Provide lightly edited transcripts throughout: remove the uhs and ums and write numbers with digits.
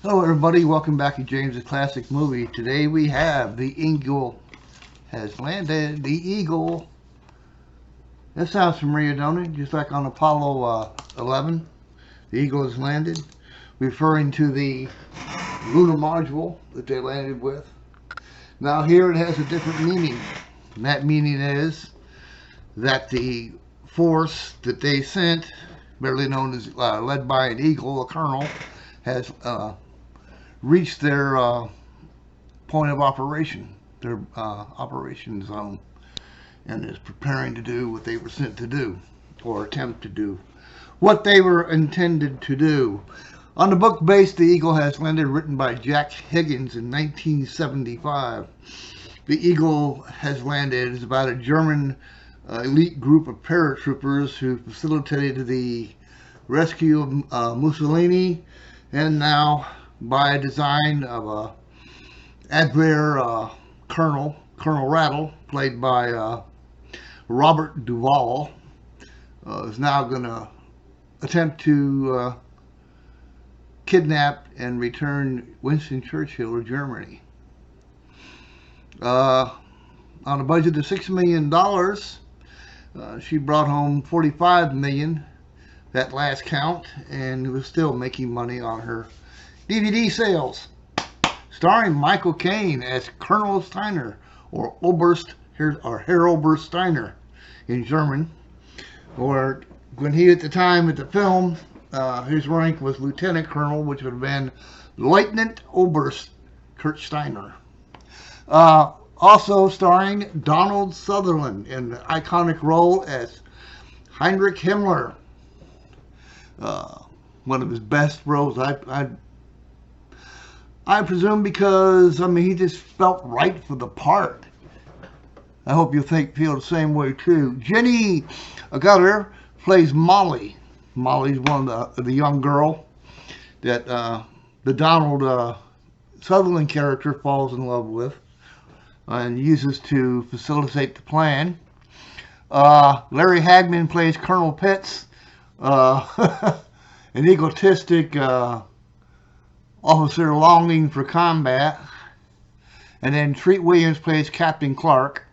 Hello everybody, welcome back to James' Classic Movie. Today we have The Eagle Has Landed. The Eagle. That sounds familiar, don't it? Just like on Apollo 11, the Eagle has landed, referring to the lunar module that they landed with. Now here it has a different meaning. And that meaning is that the force that they sent, barely known as led by an eagle, a colonel, has reached their point of operation, their operation zone, and is preparing to do what they were sent to do, or attempt to do what they were intended to do. On the book based The Eagle Has Landed, written by Jack Higgins in 1975. The Eagle Has Landed is about a German elite group of paratroopers who facilitated the rescue of Mussolini, and now by design of Admiral Colonel Rattle, played by Robert Duvall, is now going to attempt to kidnap and return Winston Churchill to Germany. On a budget of $6 million, she brought home $45 million, that last count, and was still making money on her DVD sales. Starring Michael Caine as Colonel Steiner, or Oberst, or Herr Oberst Steiner in German. Or when he, at the time at the film, his rank was Lieutenant Colonel, which would have been Lieutenant Oberst Kurt Steiner. Also starring Donald Sutherland in the iconic role as Heinrich Himmler. One of his best roles, I presume, because he just felt right for the part. I hope you feel the same way too. Jenny Agutter plays Molly. Molly's one of the young girl that the Donald Sutherland character falls in love with and uses to facilitate the plan. Larry Hagman plays Colonel Pitts, an egotistic officer longing for combat. And then Treat Williams plays Captain Clark.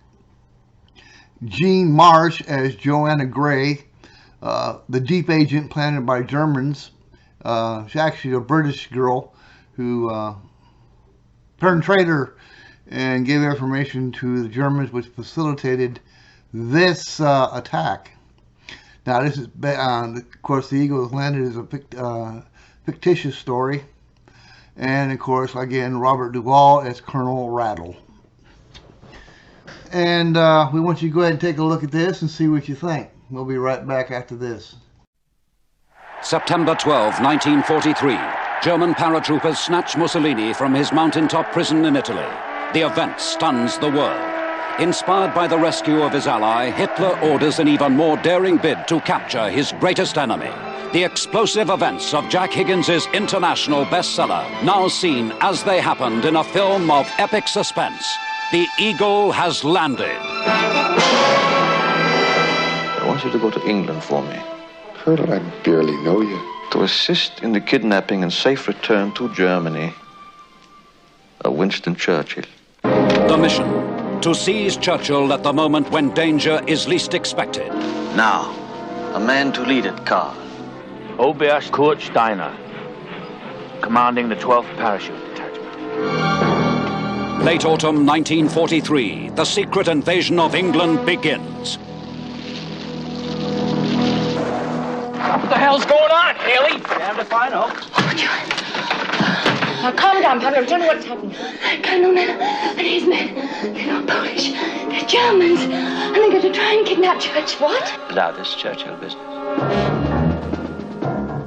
Jean Marsh as Joanna Gray, the deep agent planted by Germans. She's actually a British girl who turned traitor and gave information to the Germans, which facilitated this attack. Now, this is, of course, The Eagle Has Landed is a fictitious story. And, of course, again, Robert Duvall as Colonel Rattle. And we want you to go ahead and take a look at this and see what you think. We'll be right back after this. September 12, 1943. German paratroopers snatch Mussolini from his mountaintop prison in Italy. The event stuns the world. Inspired by the rescue of his ally, Hitler orders an even more daring bid to capture his greatest enemy. The explosive events of Jack Higgins' international bestseller, now seen as they happened in a film of epic suspense. The Eagle Has Landed. I want you to go to England for me. Colonel, I barely know you. To assist in the kidnapping and safe return to Germany of Winston Churchill. The mission: to seize Churchill at the moment when danger is least expected. Now, a man to lead it, Karl. Oberst Kurt Steiner, commanding the 12th Parachute Detachment. Late autumn 1943, the secret invasion of England begins. What the hell's going on, Haley? Damn if I know. Now, calm down, Pablo. Tell me what's happened. Colonel Miller and his men, they're not Polish. They're Germans. And they're going to try and kidnap Churchill. What? Now, this Churchill business.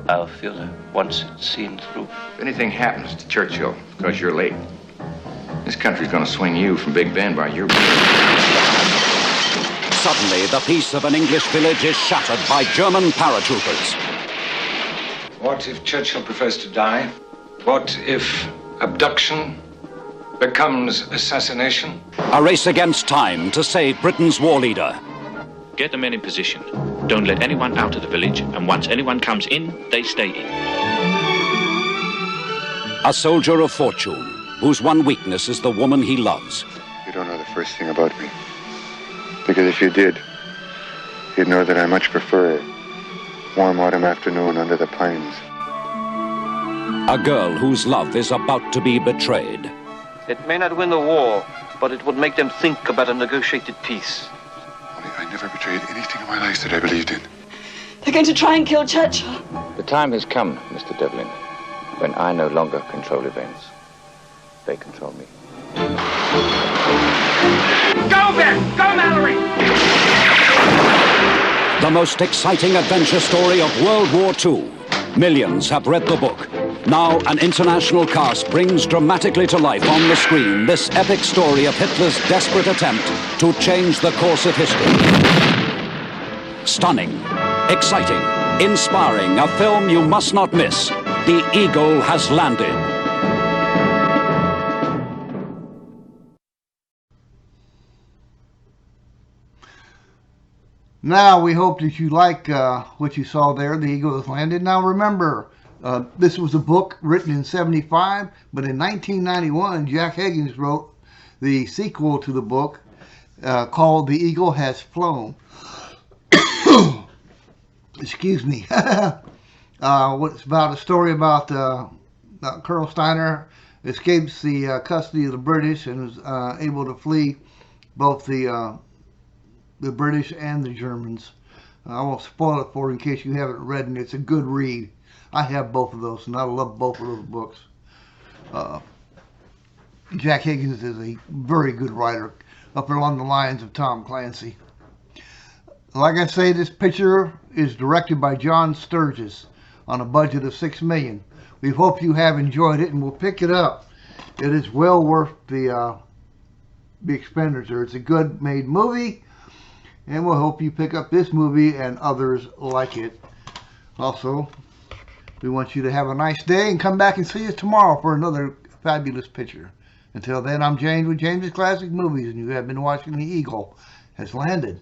I'll feel her once it's seen through. If anything happens to Churchill because you're late, this country's gonna swing you from Big Ben by your... Suddenly, the peace of an English village is shattered by German paratroopers. What if Churchill prefers to die? What if abduction becomes assassination? A race against time to save Britain's war leader. Get the men in position. Don't let anyone out of the village, and once anyone comes in, they stay in. a soldier of fortune, whose one weakness is the woman he loves. You don't know the first thing about me. Because if you did, you'd know that I much prefer a warm autumn afternoon under the pines. A girl whose love is about to be betrayed. It may not win the war, but it would make them think about a negotiated peace. Only I never betrayed anything in my life that I believed in. They're going to try and kill Churchill. The time has come, Mr. Devlin, when I no longer control events. They control me. Go, Ben! Go, Mallory! The most exciting adventure story of World War II. Millions have read the book. Now an international cast brings dramatically to life on the screen this epic story of Hitler's desperate attempt to change the course of history. Stunning, exciting, inspiring, a film you must not miss. The Eagle has landed. Now, we hope that you like what you saw there. The Eagle has landed. Now, remember, this was a book written in 1975, but in 1991, Jack Higgins wrote the sequel to the book called The Eagle Has Flown. Excuse me. It's about a story about Colonel Steiner escapes the custody of the British and is able to flee both the British and the Germans. I won't spoil it for you in case you haven't read it. It's a good read. I have both of those, and I love both of those books. Jack Higgins is a very good writer, up along the lines of Tom Clancy. Like I say, this picture is directed by John Sturges on a budget of $6 million. We hope you have enjoyed it, and we'll pick it up. It is well worth the expenditure. It's a good made movie, and we'll hope you pick up this movie and others like it. Also, we want you to have a nice day and come back and see us tomorrow for another fabulous picture. Until then, I'm James with James's Classic Movies, and you have been watching The Eagle Has Landed.